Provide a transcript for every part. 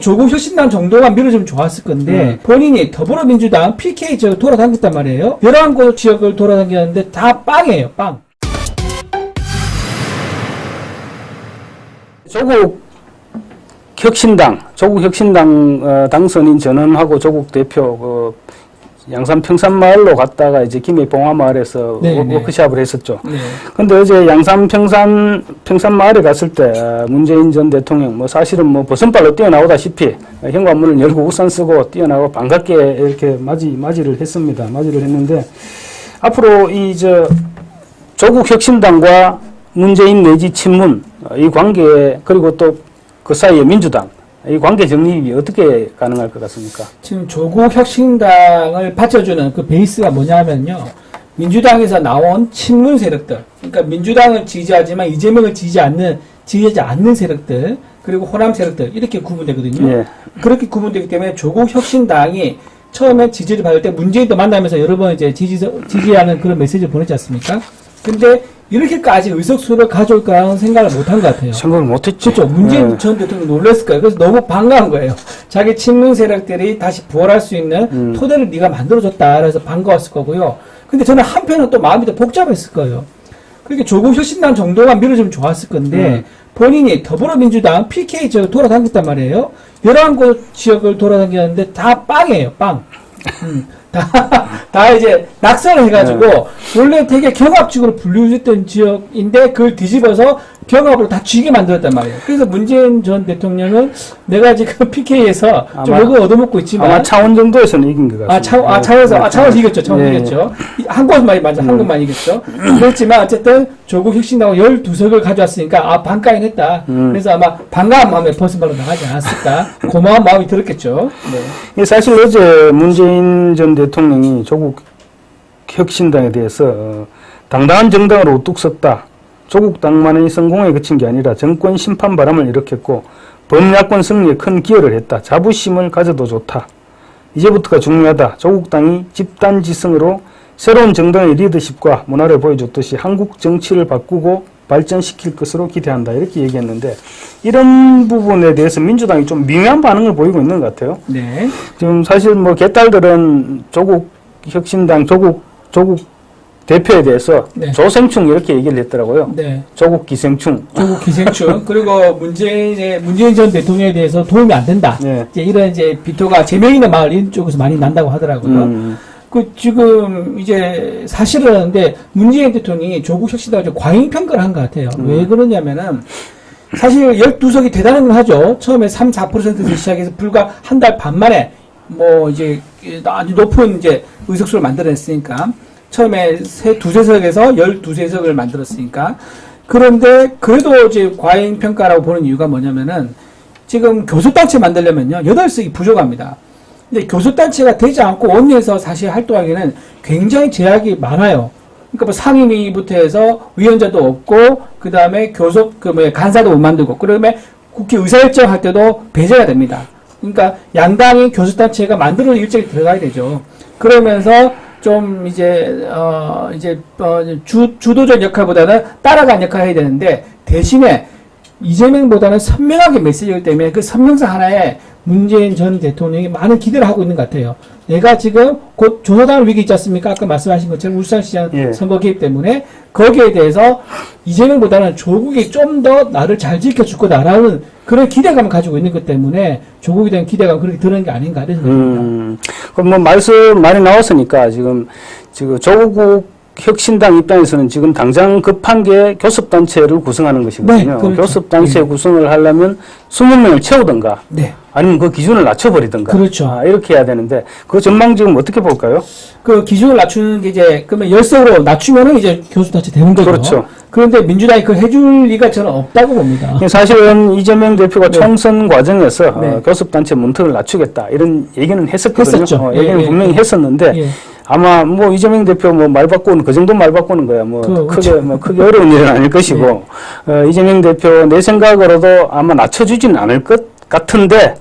조국 혁신당 정도만 밀어주면 좋았을 건데 본인이 더불어민주당 PK 지역을 돌아다녔단 말이에요. 11곳 지역을 돌아다녔는데 다 빵이에요. 빵. 조국 혁신당 당선인 전원하고 조국 대표 양산 평산마을로 갔다가 이제 김해 봉화마을에서 워크숍을 했었죠. 근데 어제 양산 평산마을에 갔을 때 문재인 전 대통령 사실은 버선발로 뛰어나오다시피 현관문을 열고 우산 쓰고 뛰어나고 반갑게 이렇게 맞이를 했습니다. 맞이를 했는데 앞으로 조국 혁신당과 문재인 내지 친문 이 관계 그리고 또 그 사이에 민주당 이 관계 정립이 어떻게 가능할 것 같습니까? 지금 조국 혁신당을 받쳐주는 그 베이스가 뭐냐면요. 민주당에서 나온 친문 세력들, 그러니까 민주당을 지지하지만 이재명을 지지하지 않는 세력들, 그리고 호남 세력들 이렇게 구분되거든요. 예. 그렇게 구분되기 때문에 조국 혁신당이 처음에 지지를 받을 때 문재인도 만나면서 여러 번 이제 지지하는 그런 메시지를 보냈지 않습니까? 근데 이렇게까지 의석수를 가져올 거라는 생각을 못한 것 같아요. 생각을 못했죠. 그렇죠. 문재인 전 대통령 놀랐을 거예요. 그래서 너무 반가운 거예요. 자기 친문 세력들이 다시 부활할 수 있는 토대를 네가 만들어줬다. 그래서 반가웠을 거고요. 근데 저는 한편은 또 마음이 더 복잡했을 거예요. 그러니까 조국 혁신당 정도만 밀어주면 좋았을 건데 본인이 더불어민주당 PK 지역을 돌아다녔단 말이에요. 11곳 지역을 돌아다녔는데 다 빵이에요. 빵. 다 이제 낙선을 해가지고 원래 되게 경합지구로 분류됐던 지역인데 그걸 뒤집어서 경합으로 다 쥐게 만들었단 말이에요. 그래서 문재인 전 대통령은 내가 지금 PK에서 좀 욕을 얻어먹고 있지만 아마 차원 정도에서는 이긴 것 같습니다. 차원에서 이겼죠. 이겼죠. 한 곳만 맞아. 한 곳만 이겼죠. 그렇지만 어쨌든 조국 혁신당은 12석을 가져왔으니까 반가긴 했다. 그래서 아마 반가운 마음에 버스발로 나가지 않았을까. 고마운 마음이 들었겠죠. 네. 사실 어제 문재인 전 대통령이 조국 혁신당에 대해서 당당한 정당으로 우뚝 섰다. 조국 당만의 성공에 그친 게 아니라 정권 심판 바람을 일으켰고 범야권 승리에 큰 기여를 했다. 자부심을 가져도 좋다. 이제부터가 중요하다. 조국 당이 집단지성으로 새로운 정당의 리더십과 문화를 보여줬듯이 한국 정치를 바꾸고 발전시킬 것으로 기대한다. 이렇게 얘기했는데 이런 부분에 대해서 민주당이 좀 미묘한 반응을 보이고 있는 것 같아요. 네. 지금 사실 개딸들은 조국 혁신당, 조국 대표에 대해서 조생충 이렇게 얘기를 했더라고요. 네. 조국 기생충. 조국 기생충. 그리고 문재인 전 대통령에 대해서 도움이 안 된다. 이제 이런 비토가 재명 있는 마을 이쪽에서 많이 난다고 하더라고요. 지금 이제 사실은 근데 문재인 대통령이 조국 혁신당을 좀 과잉평가를 한 것 같아요. 왜 그러냐면은 사실 12석이 대단한 건 하죠. 처음에 3, 4%에서 시작해서 불과 한 달 반 만에 이제 아주 높은 의석수를 만들어냈으니까. 처음에 두세 석에서 12석을 만들었으니까. 그런데 그래도 이제 과잉 평가라고 보는 이유가 뭐냐면은 지금 교섭단체 만들려면요 8석이 부족합니다. 근데 교섭단체가 되지 않고 원내에서 사실 활동하기에는 굉장히 제약이 많아요. 그러니까 상임위부터 해서 위원장도 없고 그 다음에 간사도 못 만들고 그다음에 국회 의사일정 할 때도 배제가 됩니다. 그러니까 양당이 교섭단체가 만들어 일정이 들어가야 되죠. 그러면서 좀 주도적 역할보다는 따라가는 역할을 해야 되는데 대신에 이재명보다는 선명하게 메시지이기 때문에 그 선명사 하나에 문재인 전 대통령이 많은 기대를 하고 있는 것 같아요. 내가 지금 곧 조사당 위기 있지 않습니까? 아까 말씀하신 것처럼 울산시장 선거 개입 때문에 거기에 대해서 이재명보다는 조국이 좀 더 나를 잘 지켜줄 거다라는 그런 기대감을 가지고 있는 것 때문에 조국에 대한 기대감 그렇게 드는 게 아닌가 이런 생각입니다. 그럼 말씀 많이 나왔으니까 지금 조국 혁신당 입장에서는 지금 당장 급한 게 교섭단체를 구성하는 것이거든요. 네, 그렇죠. 교섭단체 구성을 하려면 20명을 채우든가 아니면 그 기준을 낮춰버리든가 그렇죠. 이렇게 해야 되는데 그 전망 지금 어떻게 볼까요? 그 기준을 낮추는 게 그러면 10석으로 낮추면은 이제 교섭단체 되는 거죠. 그렇죠. 그런데 민주당이 그걸 해줄 리가 저는 없다고 봅니다. 사실은 이재명 대표가 총선 과정에서 교섭단체 문턱을 낮추겠다 이런 얘기는 했었거든요. 얘기는 분명히 했었는데 아마 이재명 대표 말 바꾸는 그 정도 말 바꾸는 거야. 크게 어려운 일은 아닐 것이고 이재명 대표 내 생각으로도 아마 낮춰주지는 않을 것 같은데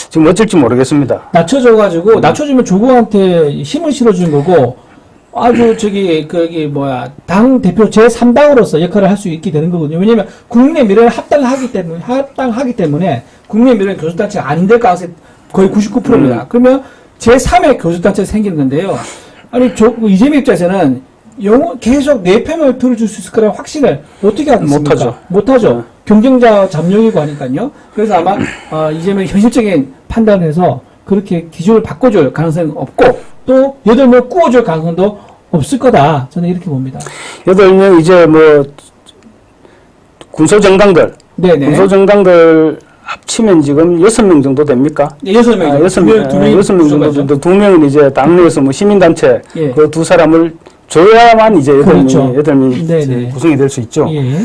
지금 어쩔지 모르겠습니다. 낮춰주면 조국한테 힘을 실어주는 거고 아주 당 대표 제3당으로서 역할을 할 수 있게 되는 거거든요. 왜냐면 국민의 미래를 합당하기 때문에 국민의 미래는 교수단체가 안 될 가능성이 거의 99%입니다. 그러면 제3의 교수단체가 생기는 건데요. 아니, 이재명 입장에서는 계속 내 편을 들어줄 수 있을 거라는 확신을 어떻게 하겠습니까? 못하죠. 경쟁자 잠룡이고 하니까요. 그래서 아마, 이재명이 현실적인 판단을 해서 그렇게 기준을 바꿔줄 가능성은 없고, 또 8명 꾸어줄 가능성도 없을 거다. 저는 이렇게 봅니다. 8명 이제 군소정당들. 네네. 군소정당들 합치면 지금 6명 정도 됩니까? 네, 6명. 6명 정도. 2명은 이제 당내에서 시민단체, 예. 그 두 사람을 줘야만 이제 8명이 구성이 될 수 있죠. 예.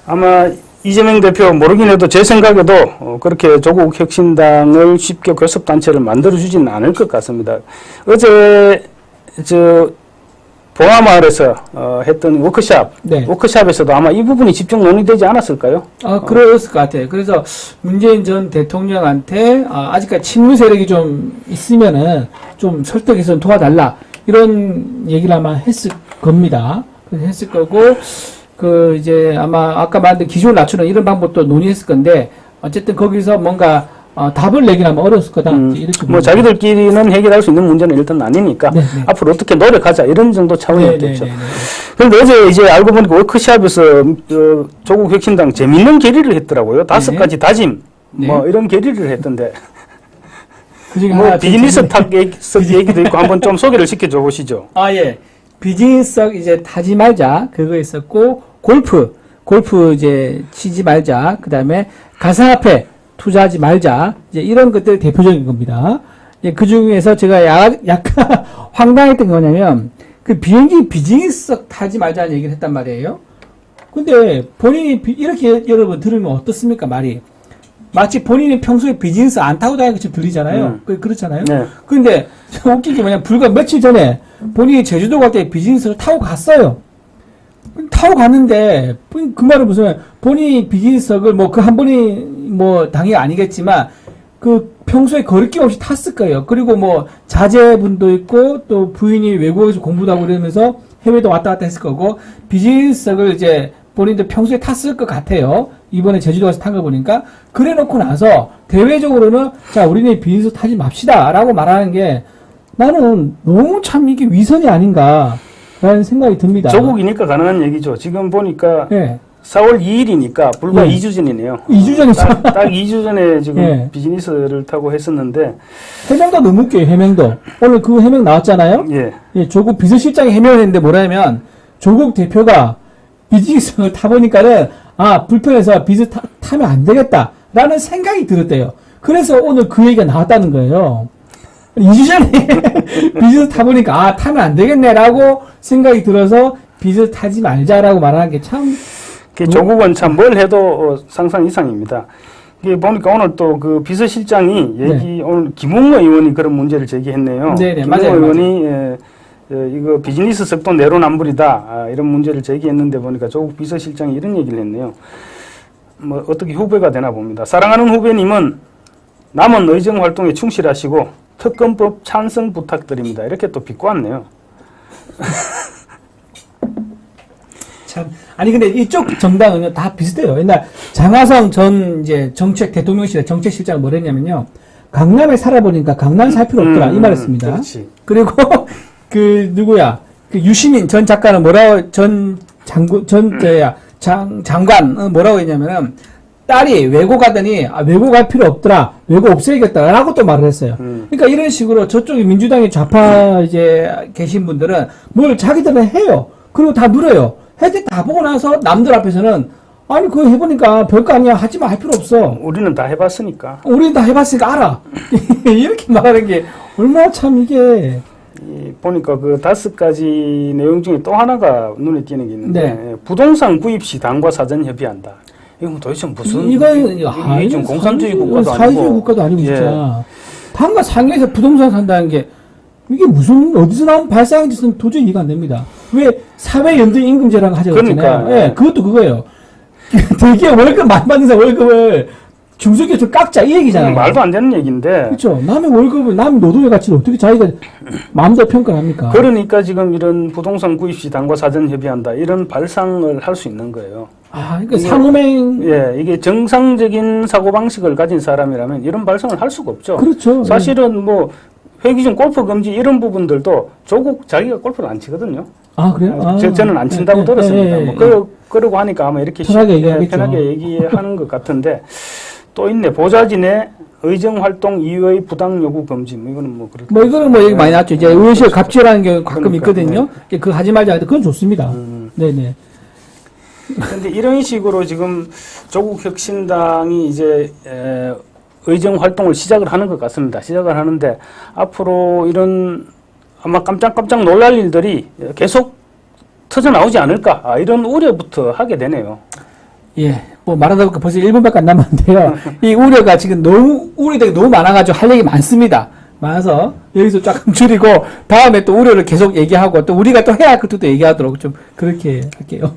아마 이재명 대표 모르긴 해도 제 생각에도 그렇게 조국 혁신당을 쉽게 교섭단체를 만들어주지는 않을 것 같습니다. 어제 봉화마을에서 했던 워크샵, 워크샵에서도 아마 이 부분이 집중 논의되지 않았을까요? 그랬을 것 같아요. 그래서 문재인 전 대통령한테 아직까지 친문 세력이 좀 있으면은 좀 설득해서 도와달라 이런 얘기를 아마 했을 겁니다. 그래서 했을 거고 이제 아마 아까 말한 기준을 낮추는 이런 방법도 논의했을 건데 어쨌든 거기서 뭔가 답을 내기는 아마 어려웠을 거다. 이렇게 자기들끼리는 해결할 수 있는 문제는 일단 아니니까 앞으로 어떻게 노력하자 이런 정도 차원이었겠죠. 그런데 어제 이제 알고 보니까 워크샵에서 조국 혁신당 재밌는 결의를 했더라고요. 5가지 다짐 이런 결의를 했던데 비즈니스 탁 얘기도 있고 한번 좀 소개를 시켜줘 보시죠. 예. 비즈니스 이제 타지 말자 그거 있었고 골프 이제 치지 말자. 그다음에 가상화폐 투자하지 말자. 이제 이런 것들이 대표적인 겁니다. 그 중에서 제가 약간 황당했던 게 뭐냐면, 그 비행기 비즈니스 타지 말자는 얘기를 했단 말이에요. 근데 본인이 이렇게 여러분 들으면 어떻습니까, 말이? 마치 본인이 평소에 비즈니스 안 타고 다니는 것처럼 들리잖아요. 그렇잖아요. 네. 근데 웃긴 게 뭐냐면, 불과 며칠 전에 본인이 제주도 갈 때 비즈니스를 타고 갔어요. 타고 갔는데, 그 말은 무슨, 본인이 비즈니스석을 그 한 번이 당연히 아니겠지만, 평소에 거리낌 없이 탔을 거예요. 그리고 자제분도 있고, 또 부인이 외국에서 공부도 하고 이러면서 해외도 왔다 갔다 했을 거고, 비즈니스석을 이제 본인도 평소에 탔을 것 같아요. 이번에 제주도 가서 탄 거 보니까. 그래 놓고 나서, 대외적으로는, 자, 우리는 비즈니스 타지 맙시다. 라고 말하는 게, 나는 너무 참 이게 위선이 아닌가. 라는 생각이 듭니다. 조국이니까 가능한 얘기죠. 지금 보니까 4월 2일이니까 불과 2주 전이네요. 2주 전이죠. 딱 2주 전에 지금 비즈니스를 타고 했었는데 해명도 너무 웃겨요. 해명도. 오늘 그 해명 나왔잖아요. 조국 비서실장이 해명을 했는데 뭐라면 조국 대표가 비즈니스를 타보니까는 불편해서 비즈니스 타면 안 되겠다 라는 생각이 들었대요. 그래서 오늘 그 얘기가 나왔다는 거예요. 2주 전에 비즈니스 타보니까 타면 안 되겠네라고 생각이 들어서 비즈니스 타지 말자라고 말하는 게 참 조국은 참 뭘 해도 상상 이상입니다. 이게 보니까 오늘 또 그 비서실장이 오늘 김웅모 의원이 그런 문제를 제기했네요. 김웅모 의원이 이거 비즈니스 석도 내로남불이다 이런 문제를 제기했는데 보니까 조국 비서실장이 이런 얘기를 했네요. 어떻게 후배가 되나 봅니다. 사랑하는 후배님은 남은 의정 활동에 충실하시고 특검법 찬성 부탁드립니다. 이렇게 또 비꼬았네요. 참, 근데 이쪽 정당은 다 비슷해요. 옛날 장하성 전 대통령실의 정책실장 뭐 했냐면요. 강남에 살아보니까 강남 살 필요 없더라. 이 말 했습니다. 그렇지. 그리고 유시민 전 작가는 장관 뭐라고 했냐면은 딸이 외고 가더니 외고 갈 필요 없더라. 외고 없애야겠다라고 또 말을 했어요. 그러니까 이런 식으로 저쪽에 민주당의 좌파 계신 분들은 뭘 자기들은 해요. 그리고 다 누려요. 해도 다 보고 나서 남들 앞에서는 그거 해보니까 별거 아니야. 하지마 할 필요 없어. 우리는 다 해봤으니까. 우리는 다 해봤으니까 알아. 이렇게 말하는 게 얼마나 참 이게. 보니까 그 5가지 내용 중에 또 하나가 눈에 띄는 게 있는데 부동산 구입 시 당과 사전 협의한다. 이건 도대체 무슨 이게 좀 공산주의 국가도 아니고 사회주의 국가도 아니고 진짜 당과 상해에서 부동산 산다는 게 이게 무슨 어디서 나온 발상인 짓은 도저히 이해가 안 됩니다. 왜 사회연동임금제라고 하죠? 그러니까 그것도 그거예요. 대기업 월급 많이 받는 사람 월급을 중소기업 좀 깎자 이 얘기잖아요. 말도 안 되는 얘기인데. 그렇죠. 남의 월급을 남의 노동의 가치를 어떻게 자기가 마음대로 평가를 합니까? 그러니까 지금 이런 부동산 구입 시 당과 사전 협의한다 이런 발상을 할 수 있는 거예요. 아, 그러니까 상호명. 예, 이게 정상적인 사고 방식을 가진 사람이라면 이런 발상을 할 수가 없죠. 그렇죠. 사실은 뭐 회기준 골프 금지 이런 부분들도 조국 자기가 골프를 안 치거든요. 아, 그래요? 아, 저는 안 친다고 들었습니다. 뭐 그러고 하니까 아마 이렇게 편하게 얘기하는 것 같은데 또 있네. 보좌진의 의정활동 이외의 부당 요구 금지. 뭐 이거는 뭐 그렇게. 뭐 이거는 뭐 얘기 많이 나왔죠. 이제 의회실 갑질하는 게 가끔 있거든요. 네. 그거 하지 말자. 그건 좋습니다. 네네. 그런데 이런 식으로 지금 조국 혁신당이 이제 의정 활동을 시작을 하는 것 같습니다. 시작을 하는데 앞으로 이런 아마 깜짝깜짝 놀랄 일들이 계속 터져 나오지 않을까 이런 우려부터 하게 되네요. 예, 뭐 말하다 보니까 벌써 1분밖에 안 남았는데요. 이 우려가 지금 너무 우려들이 너무 많아가지고 할 얘기 많습니다. 많아서 여기서 조금 줄이고 다음에 또 우려를 계속 얘기하고 또 우리가 또 해야 할 것도 얘기하도록 좀 그렇게 할게요.